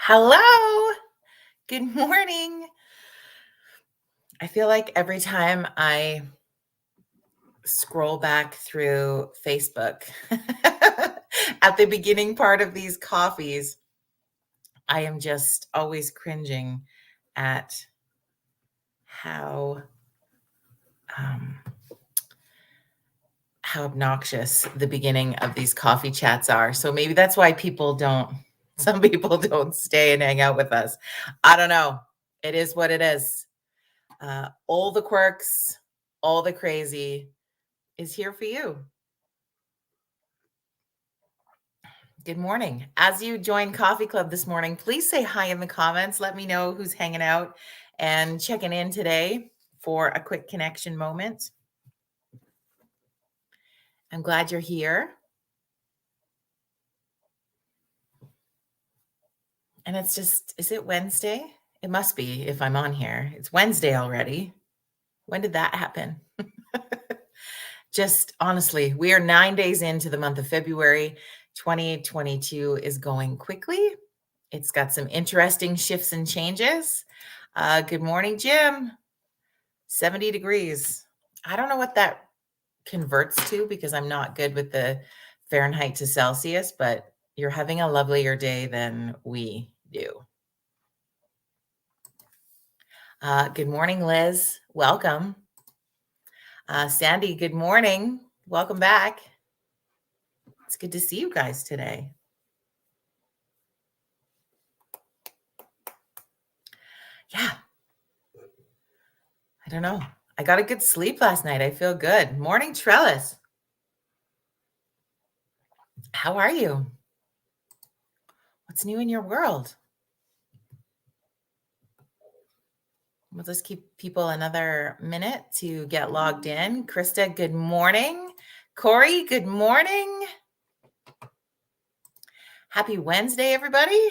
Hello. Good morning. I feel like every time I scroll back through Facebook at the beginning part of these coffees, I am just always cringing at how um, how obnoxious the beginning of these coffee chats are. So maybe that's why some people don't stay and hang out with us. I don't know. It is what it is. All the quirks, all the crazy is here for you. Good morning. As you join Coffee Club this morning, please say hi in the comments. Let me know who's hanging out and checking in today for a quick connection moment. I'm glad you're here. And it's just, is it Wednesday? It must be if I'm on here. It's Wednesday already. When did that happen? Just honestly, we are 9 days into the month of February. 2022 is going quickly. It's got some interesting shifts and changes. Good morning, Jim. 70 degrees. I don't know what that converts to because I'm not good with the Fahrenheit to Celsius, but you're having a lovelier day than we do. Good morning, Liz. Welcome. Sandy, good morning. Welcome back. It's good to see you guys today. Yeah. I don't know. I got a good sleep last night. I feel good. Morning, Trellis. How are you? What's new in your world? We'll just keep people another minute to get logged in. Krista, good morning. Corey, good morning. Happy Wednesday, everybody.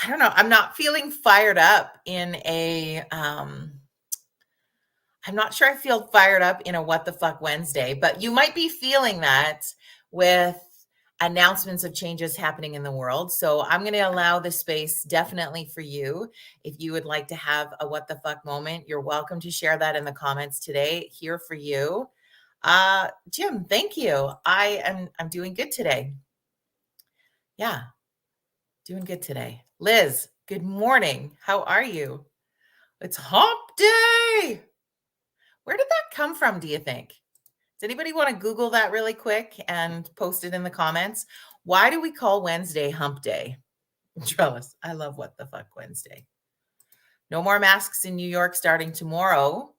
I don't know. I'm not feeling fired up I'm not sure I feel fired up in a what the fuck Wednesday, but you might be feeling that with announcements of changes happening in the world. So I'm going to allow the space definitely for you. If you would like to have a what the fuck moment, you're welcome to share that in the comments today. Here for you. Jim, thank you. I'm doing good today. Yeah, doing good today. Liz, good morning. How are you? It's hump day. Where did that come from, do you think? Does anybody want to Google that really quick and post it in the comments? Why do we call Wednesday hump day? Trellis, I love what the fuck Wednesday. No more masks in New York starting tomorrow.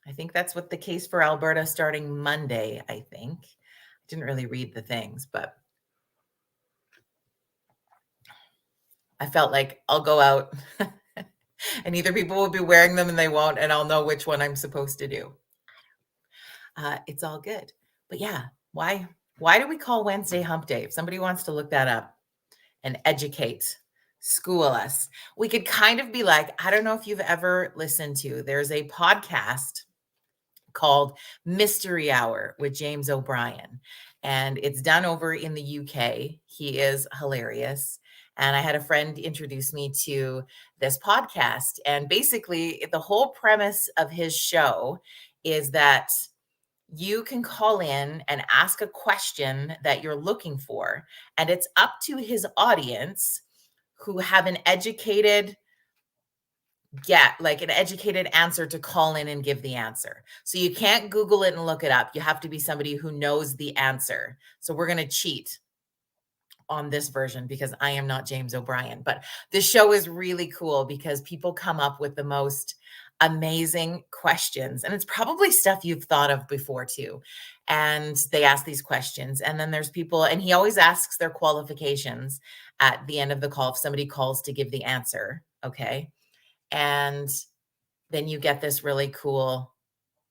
I think that's what the case for Alberta starting Monday, I think. I didn't really read the things, but I felt like I'll go out and either people will be wearing them and they won't, and I'll know which one I'm supposed to do. It's all good. But yeah, why do we call Wednesday hump day? If somebody wants to look that up and educate, school us, we could kind of be like, I don't know if you've ever listened to, there's a podcast called Mystery Hour with James O'Brien, and it's done over in the UK. He is hilarious. And I had a friend introduce me to this podcast. And basically, the whole premise of his show is that you can call in and ask a question that you're looking for, and it's up to his audience who have an educated answer to call in and give the answer. So you can't Google it and look it up. You have to be somebody who knows the answer. So we're going to cheat on this version because I am not James O'Brien. But the show is really cool because people come up with the most amazing questions. And it's probably stuff you've thought of before too. And they ask these questions. And then there's people, and he always asks their qualifications at the end of the call if somebody calls to give the answer. Okay. And then you get this really cool,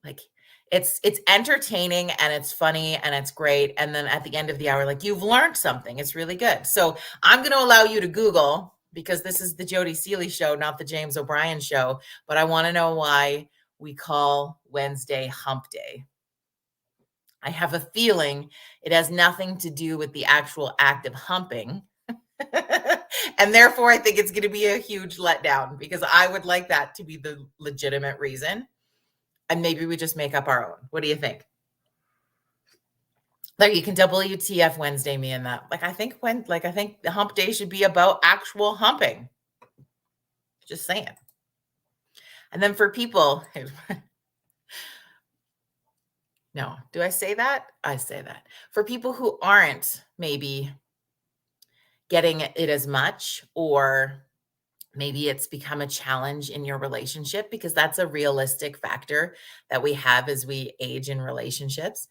like, it's entertaining and it's funny and it's great. And then at the end of the hour, like, you've learned something. It's really good. So I'm going to allow you to Google because this is the Jody Seeley show, not the James O'Brien show. But I want to know why we call Wednesday hump day. I have a feeling it has nothing to do with the actual act of humping. And therefore, I think it's going to be a huge letdown because I would like that to be the legitimate reason. And maybe we just make up our own. What do you think? Like you can WTF Wednesday me in that. I think the hump day should be about actual humping. Just saying. And then for people, no, do I say that? I say that. For people who aren't maybe getting it as much, or maybe it's become a challenge in your relationship, because that's a realistic factor that we have as we age in relationships.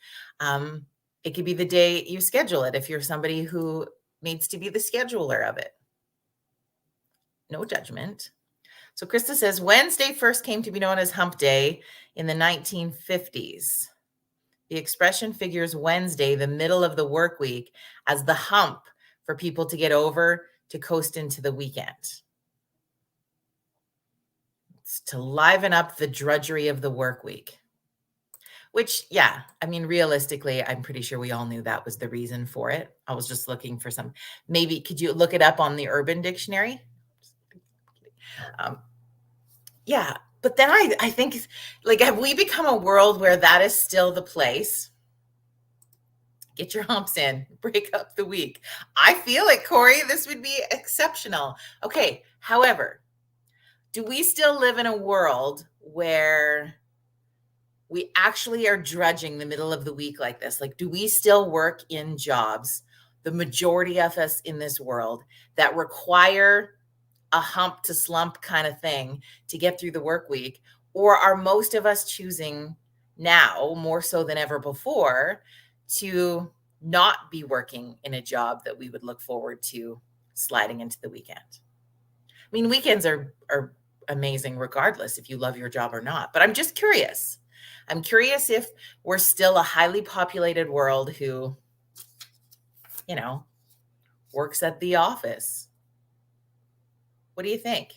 It could be the day you schedule it if you're somebody who needs to be the scheduler of it. No judgment. So Krista says Wednesday first came to be known as Hump Day in the 1950s. The expression figures Wednesday, the middle of the work week, as the hump for people to get over to coast into the weekend. It's to liven up the drudgery of the work week. Which, yeah, I mean, realistically, I'm pretty sure we all knew that was the reason for it. I was just looking for some, maybe, could you look it up on the Urban Dictionary? Yeah, but then I think, have we become a world where that is still the place? Get your humps in, break up the week. I feel it, Corey. This would be exceptional. Okay, however, do we still live in a world where we actually are drudging the middle of the week like this? Do we still work in jobs, the majority of us in this world, that require a hump to slump kind of thing to get through the work week? Or are most of us choosing now, more so than ever before, to not be working in a job that we would look forward to sliding into the weekend? I mean, weekends are amazing regardless if you love your job or not. But I'm just curious. I'm curious if we're still a highly populated world who, works at the office. What do you think?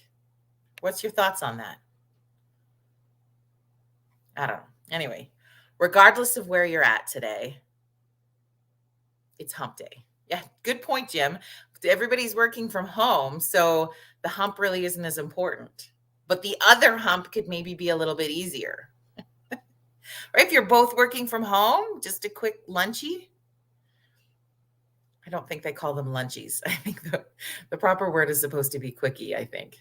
What's your thoughts on that? I don't know. Anyway, regardless of where you're at today, it's hump day. Yeah, good point, Jim. Everybody's working from home, so the hump really isn't as important. But the other hump could maybe be a little bit easier. Right? If you're both working from home, just a quick lunchy. I don't think they call them lunchies. I think the proper word is supposed to be quickie, I think.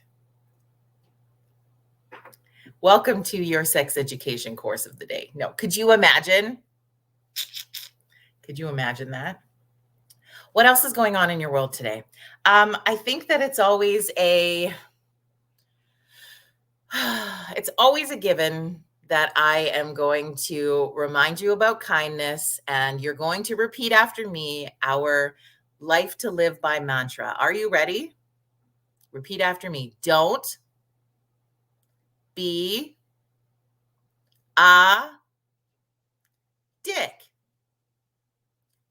Welcome to your sex education course of the day. No, could you imagine? Could you imagine that? What else is going on in your world today? I think that it's always a given that I am going to remind you about kindness, and you're going to repeat after me our life to live by mantra. Are you ready? Repeat after me. Don't be a dick.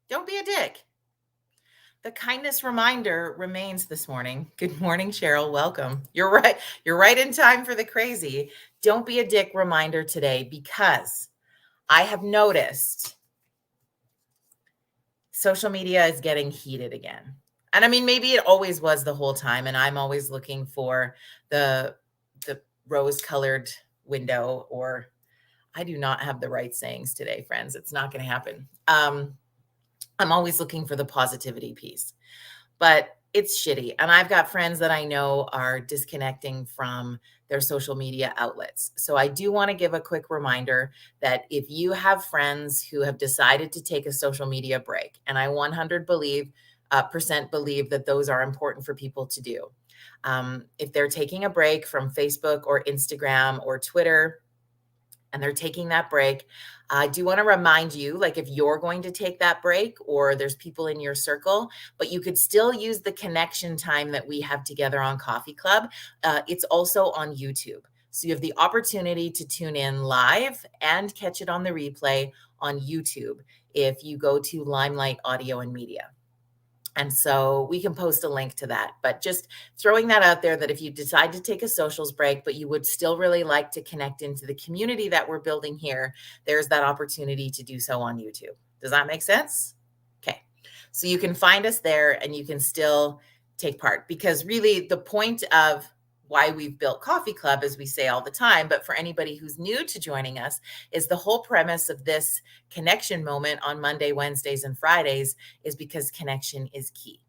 Don't be a dick. The kindness reminder remains this morning. Good morning, Cheryl. Welcome. You're right. You're right in time for the crazy. Don't be a dick reminder today, because I have noticed social media is getting heated again. And I mean, maybe it always was the whole time, and I'm always looking for the rose-colored window, or I do not have the right sayings today, friends. It's not going to happen. I'm always looking for the positivity piece, but it's shitty. And I've got friends that I know are disconnecting from their social media outlets. So I do want to give a quick reminder that if you have friends who have decided to take a social media break, and I 100% believe that those are important for people to do. If they're taking a break from Facebook or Instagram or Twitter, and they're taking that break, I do want to remind you, if you're going to take that break, or there's people in your circle, but you could still use the connection time that we have together on Coffee Club. It's also on YouTube. So you have the opportunity to tune in live and catch it on the replay on YouTube if you go to Limelight Audio and Media. And so we can post a link to that, but just throwing that out there, that if you decide to take a socials break, but you would still really like to connect into the community that we're building here, there's that opportunity to do so on YouTube. Does that make sense? Okay. So you can find us there, and you can still take part, because really the point of why we've built Coffee Club, as we say all the time, but for anybody who's new to joining us, is the whole premise of this connection moment on Monday, Wednesdays, and Fridays is because connection is key.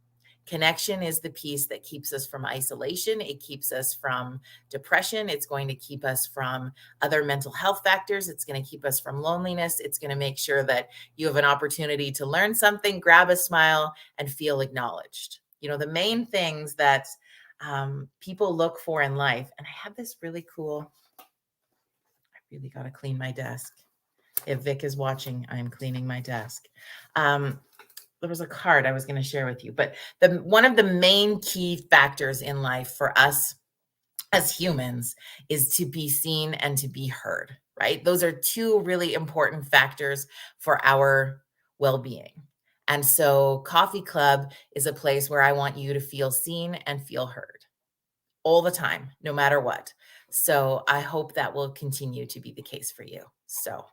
Connection is the piece that keeps us from isolation. It keeps us from depression. It's going to keep us from other mental health factors. It's going to keep us from loneliness. It's going to make sure that you have an opportunity to learn something, grab a smile, and feel acknowledged. The main things that people look for in life. And I have this really cool, I really got to clean my desk. If Vic is watching, I'm cleaning my desk. There was a card I was going to share with you, but one of the main key factors in life for us as humans is to be seen and to be heard, right? Those are two really important factors for our well-being. And so Coffee Club is a place where I want you to feel seen and feel heard all the time, no matter what. So I hope that will continue to be the case for you. So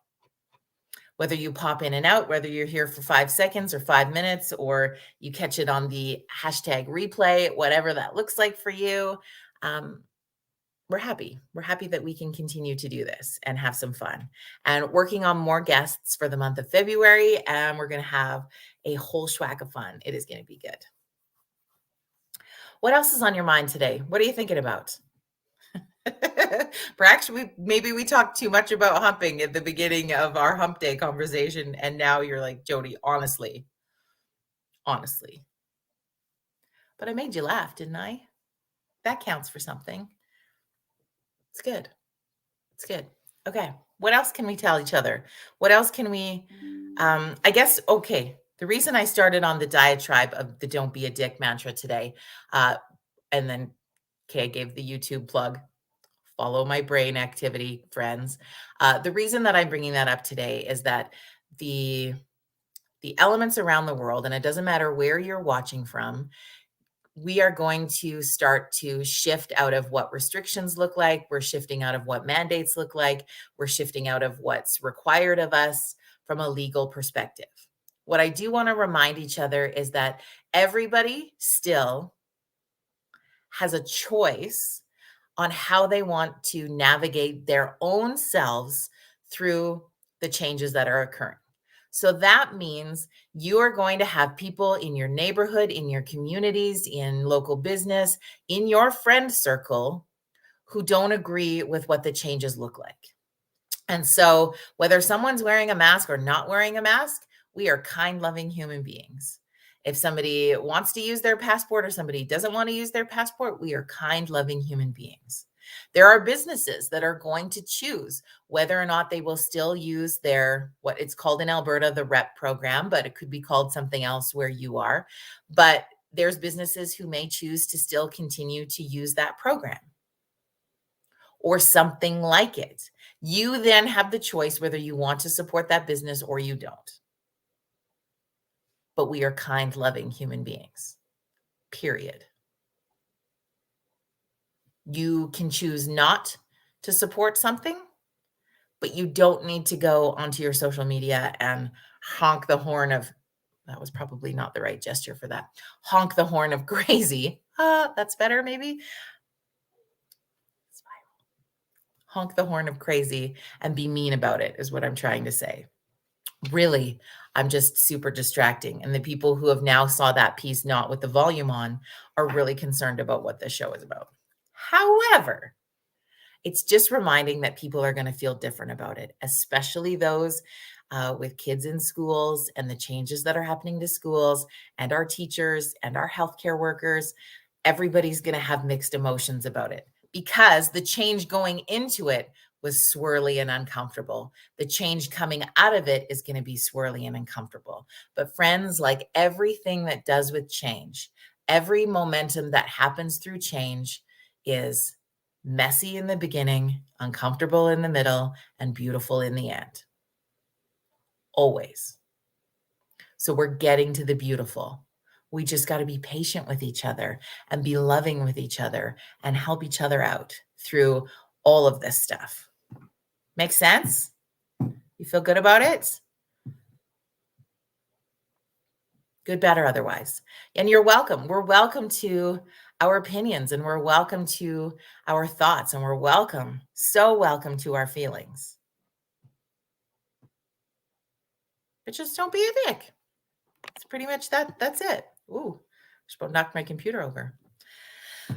whether you pop in and out, whether you're here for 5 seconds or 5 minutes, or you catch it on the hashtag replay, whatever that looks like for you, we're happy. We're happy that we can continue to do this and have some fun. And working on more guests for the month of February, and we're going to have a whole schwack of fun. It is going to be good. What else is on your mind today? What are you thinking about? Perhaps maybe we talked too much about humping at the beginning of our hump day conversation, and now you're like, Jody, honestly. But I made you laugh, didn't I? That counts for something. It's good. It's good. Okay. What else can we tell each other? What else can we, I guess, okay. The reason I started on the diatribe of the don't be a dick mantra today, and then, I gave the YouTube plug. Follow my brain activity, friends. The reason that I'm bringing that up today is that the elements around the world, and it doesn't matter where you're watching from, we are going to start to shift out of what restrictions look like. We're shifting out of what mandates look like. We're shifting out of what's required of us from a legal perspective. What I do want to remind each other is that everybody still has a choice on how they want to navigate their own selves through the changes that are occurring. So that means you are going to have people in your neighborhood, in your communities, in local business, in your friend circle who don't agree with what the changes look like. And so whether someone's wearing a mask or not wearing a mask, we are kind, loving human beings. If somebody wants to use their passport or somebody doesn't want to use their passport, we are kind, loving human beings. There are businesses that are going to choose whether or not they will still use their, what it's called in Alberta, the REP program, but it could be called something else where you are. But there's businesses who may choose to still continue to use that program or something like it. You then have the choice whether you want to support that business or you don't. But we are kind, loving human beings, period. You can choose not to support something, but you don't need to go onto your social media and honk the horn of, that was probably not the right gesture for that. Honk the horn of crazy. That's better, maybe. Honk the horn of crazy and be mean about it is what I'm trying to say. Really, I'm just super distracting. And the people who have now saw that piece not with the volume on are really concerned about what this show is about. However, it's just reminding that people are going to feel different about it, especially those with kids in schools and the changes that are happening to schools and our teachers and our healthcare workers. Everybody's going to have mixed emotions about it because the change going into it was swirly and uncomfortable. The change coming out of it is going to be swirly and uncomfortable. But friends, like everything that does with change, every momentum that happens through change is messy in the beginning, uncomfortable in the middle, and beautiful in the end. Always. So we're getting to the beautiful. We just got to be patient with each other and be loving with each other and help each other out through all of this stuff. Make sense? You feel good about it? good, bad, or otherwise. And you're welcome. We're welcome to our opinions and we're welcome to our thoughts and we're welcome, so welcome to our feelings. But just don't be a dick. It's pretty much that. That's it. Ooh, just about knocked my computer over.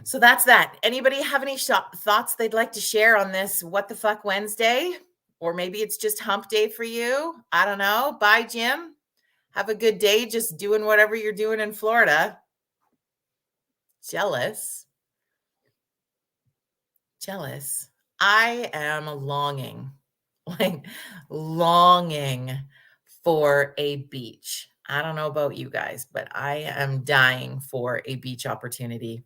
So that's that. Anybody have any thoughts they'd like to share on this What the Fuck Wednesday? Or maybe it's just hump day for you. I don't know. Bye, Jim. Have a good day just doing whatever you're doing in Florida. Jealous. Jealous. I am longing, like longing for a beach. I don't know about you guys, but I am dying for a beach opportunity.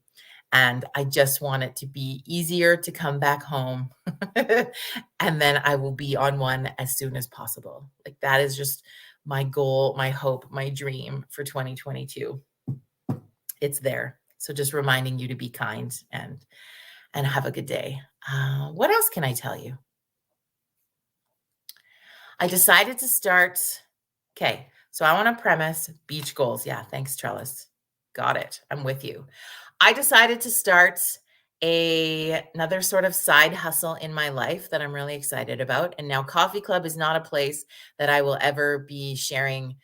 And I just want it to be easier to come back home. And then I will be on one as soon as possible. Like that is just my goal, my hope, my dream for 2022. It's there. So just reminding you to be kind and have a good day. What else can I tell you? I decided to start. Okay, so I want to premise beach goals. Yeah, thanks, Trellis. Got it. I'm with you. I decided to start another sort of side hustle in my life that I'm really excited about. And now Coffee Club is not a place that I will ever be sharing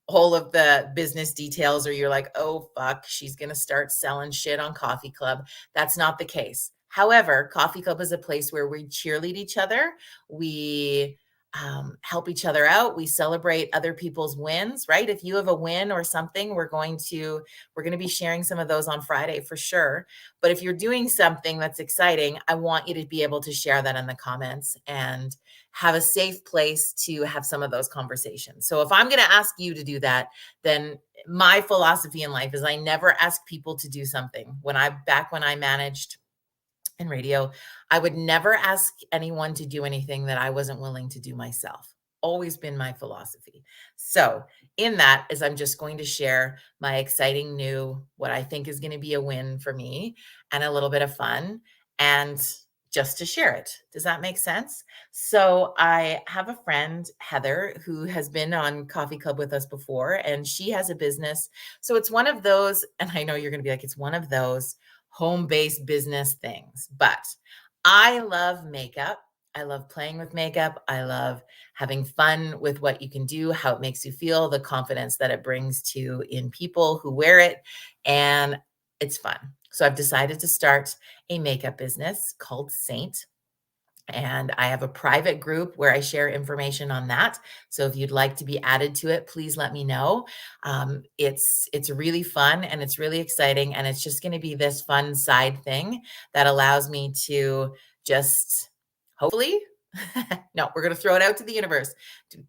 all of the business details, or you're like, oh, fuck, she's going to start selling shit on Coffee Club. That's not the case. However, Coffee Club is a place where we cheerlead each other. We help each other out. We celebrate other people's wins, right? If you have a win or something, we're going to be sharing some of those on Friday for sure. But if you're doing something that's exciting, I want you to be able to share that in the comments and have a safe place to have some of those conversations. So if I'm going to ask you to do that, then my philosophy in life is I never ask people to do something. When I managed in radio, I would never ask anyone to do anything that I wasn't willing to do myself. Always been my philosophy. So in that is I'm just going to share my exciting new, what I think is going to be a win for me and a little bit of fun and just to share it. Does that make sense? So I have a friend, Heather, who has been on Coffee Club with us before, and she has a business. So it's one of those, and I know you're going to be like, it's one of those home-based business things, but I love makeup. I love playing with makeup. I love having fun with what you can do, how it makes you feel, the confidence that it brings to in people who wear it, and it's fun. So I've decided to start a makeup business called Saint. And I have a private group where I share information on that. So if you'd like to be added to it, please let me know. It's really fun and it's really exciting. And it's just going to be this fun side thing that allows me to just hopefully, no, we're going to throw it out to the universe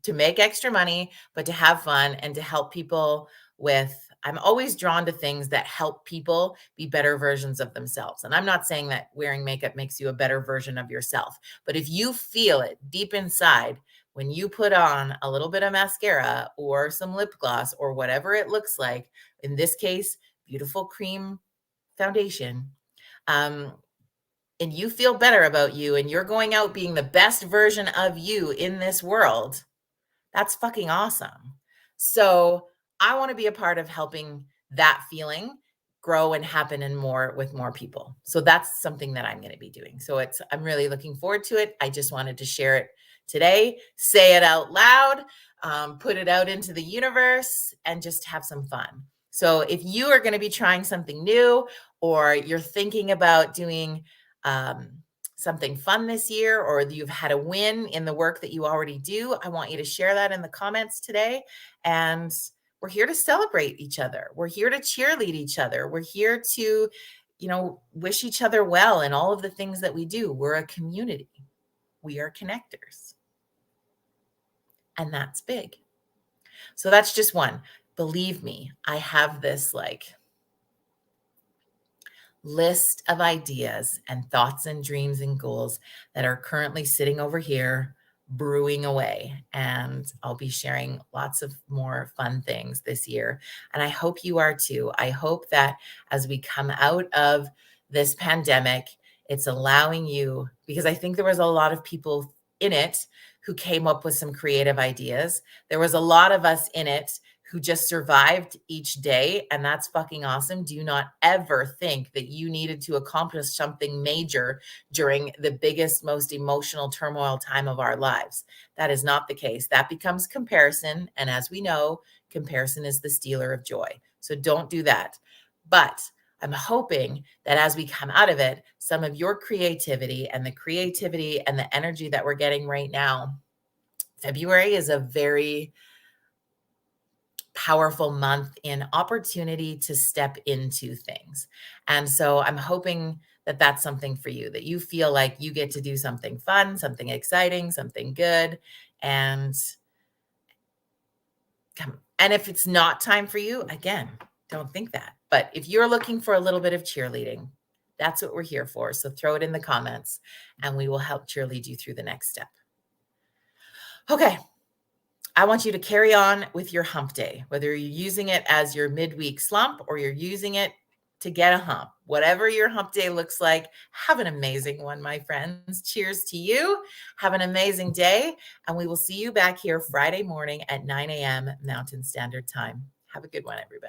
to make extra money, but to have fun and to help people with. I'm always drawn to things that help people be better versions of themselves. And I'm not saying that wearing makeup makes you a better version of yourself, but if you feel it deep inside, when you put on a little bit of mascara or some lip gloss or whatever it looks like, in this case, beautiful cream foundation, and you feel better about you and you're going out being the best version of you in this world, that's fucking awesome. So I want to be a part of helping that feeling grow and happen and more with more people. So that's something that I'm going to be doing. So I'm really looking forward to it. I just wanted to share it today, say it out loud, put it out into the universe and just have some fun. So if you are going to be trying something new or you're thinking about doing something fun this year, or you've had a win in the work that you already do, I want you to share that in the comments today. And we're here to celebrate each other. We're here to cheerlead each other. We're here to, wish each other well in all of the things that we do. We're a community. We are connectors. And that's big. So that's just one. Believe me, I have this list of ideas and thoughts and dreams and goals that are currently sitting over here brewing away. And I'll be sharing lots of more fun things this year. And I hope you are too. I hope that as we come out of this pandemic, it's allowing you, because I think there was a lot of people in it who came up with some creative ideas. There was a lot of us in it who just survived each day, and that's fucking awesome. Do not ever think that you needed to accomplish something major during the biggest, most emotional turmoil time of our lives. That is not the case. That becomes comparison, and as we know, comparison is the stealer of joy. So don't do that. But I'm hoping that as we come out of it, some of your creativity and the energy that we're getting right now, February is a very powerful month in opportunity to step into things. And so I'm hoping that that's something for you, that you feel like you get to do something fun, something exciting, something good. And and if it's not time for you, again, don't think that. But if you're looking for a little bit of cheerleading, that's what we're here for. So throw it in the comments and we will help cheerlead you through the next step. Okay. I want you to carry on with your hump day, whether you're using it as your midweek slump or you're using it to get a hump. Whatever your hump day looks like, have an amazing one, my friends. Cheers to you. Have an amazing day. And we will see you back here Friday morning at 9 a.m. Mountain Standard Time. Have a good one, everybody.